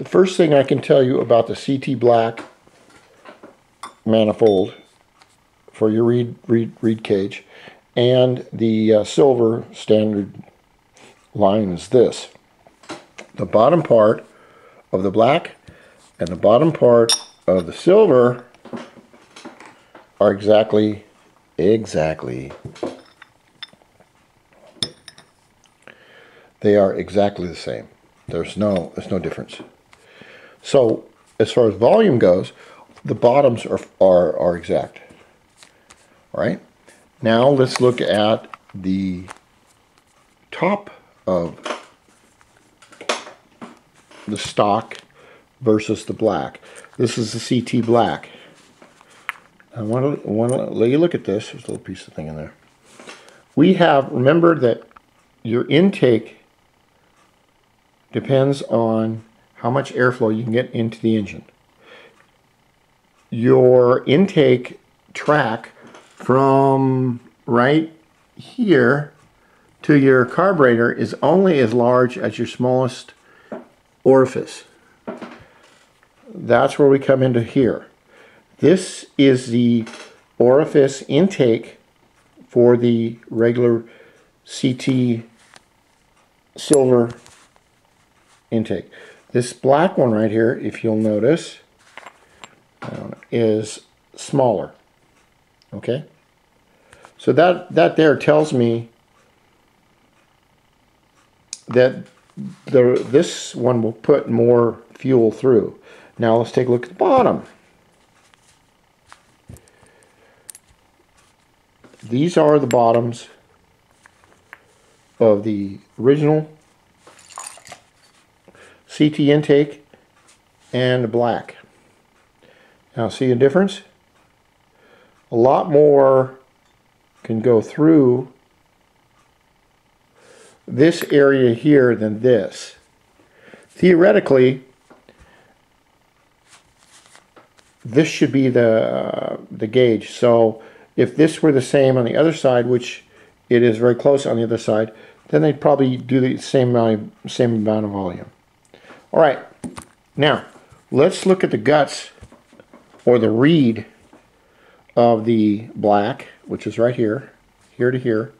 The first thing I can tell you about the CT black manifold for your reed cage and the silver standard line is this. The bottom part of the black and the bottom part of the silver are exactly they are exactly the same. There's no difference. So as far as volume goes, the bottoms are exact. All right. Now let's look at the top of the stock versus the black. This is the CT black. I want to let you look at this. There's a little piece of thing in there. We have, remember that your intake depends on how much airflow you can get into the engine. Your intake track from right here to your carburetor is only as large as your smallest orifice. That's where we come into here. This is the orifice intake for the regular CT silver intake. This black one right here, if you'll notice, is smaller. Okay? So that there tells me that this one will put more fuel through. Now let's take a look at the bottom. These are the bottoms of the original CT intake and the black. Now see the difference? A lot more can go through this area here than this. Theoretically, this should be the gauge. So if this were the same on the other side, which it is very close on the other side, then they'd probably do the same amount of volume. All right, now let's look at the guts or the reed of the black, which is right here, here to here.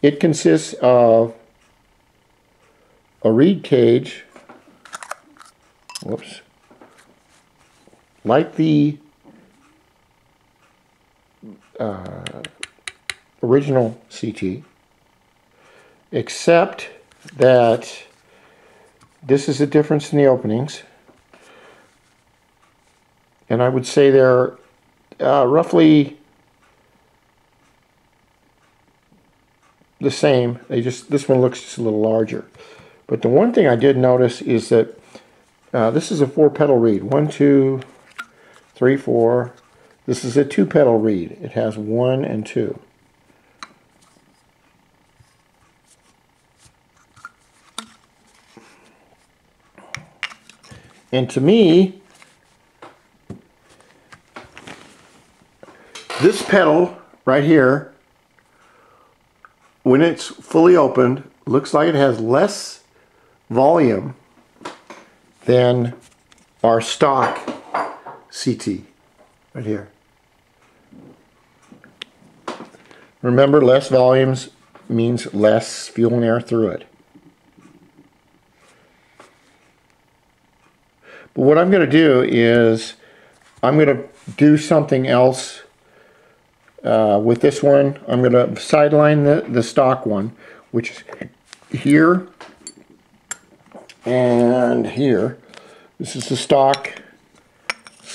It consists of a reed cage, whoops, like the original CT, except that this is a difference in the openings, and I would say they're roughly the same. This one looks just a little larger. But the one thing I did notice is that this is a 4-pedal reed. 1, 2, 3, 4. This is a 2-pedal reed. It has 1 and 2. And to me, this pedal right here, when it's fully opened, looks like it has less volume than our stock CT right here. Remember, less volumes means less fuel and air through it. But what I'm going to do is I'm going to do something else with this one. I'm going to sideline the stock one, which is here and here. This is the stock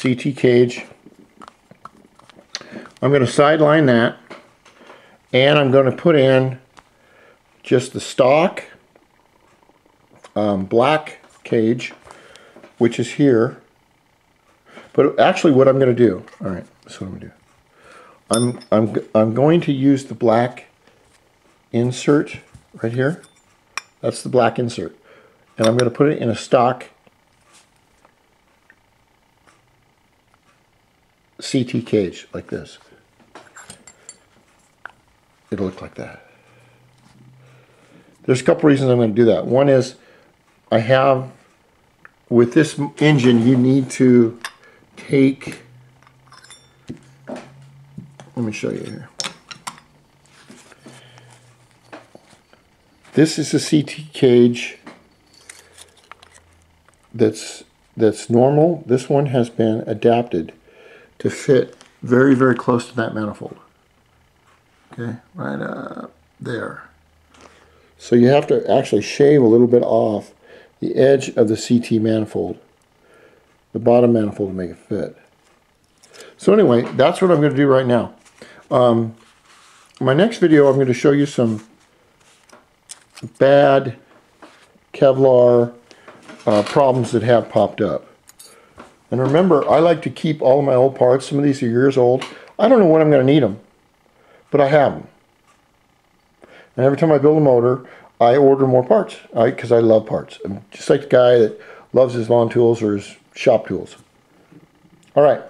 CT cage. I'm going to sideline that, and I'm going to put in just the stock black cage, which is here. But actually what I'm going to do, all right, that's what I'm going to do. I'm going to use the black insert right here. That's the black insert. And I'm going to put it in a stock CT cage like this. It'll look like that. There's a couple reasons I'm going to do that. One is I have with this engine, you need to take, let me show you here. This is a CT cage that's normal. This one has been adapted to fit very, very close to that manifold. Okay, right up there. So you have to actually shave a little bit off the edge of the CT manifold, the bottom manifold, to make it fit. So anyway, that's what I'm going to do right now. My next video, I'm going to show you some bad Kevlar problems that have popped up. And remember, I like to keep all of my old parts. Some of these are years old. I don't know when I'm going to need them, but I have them. And every time I build a motor, I order more parts, because I love parts. I'm just like the guy that loves his lawn tools or his shop tools. All right.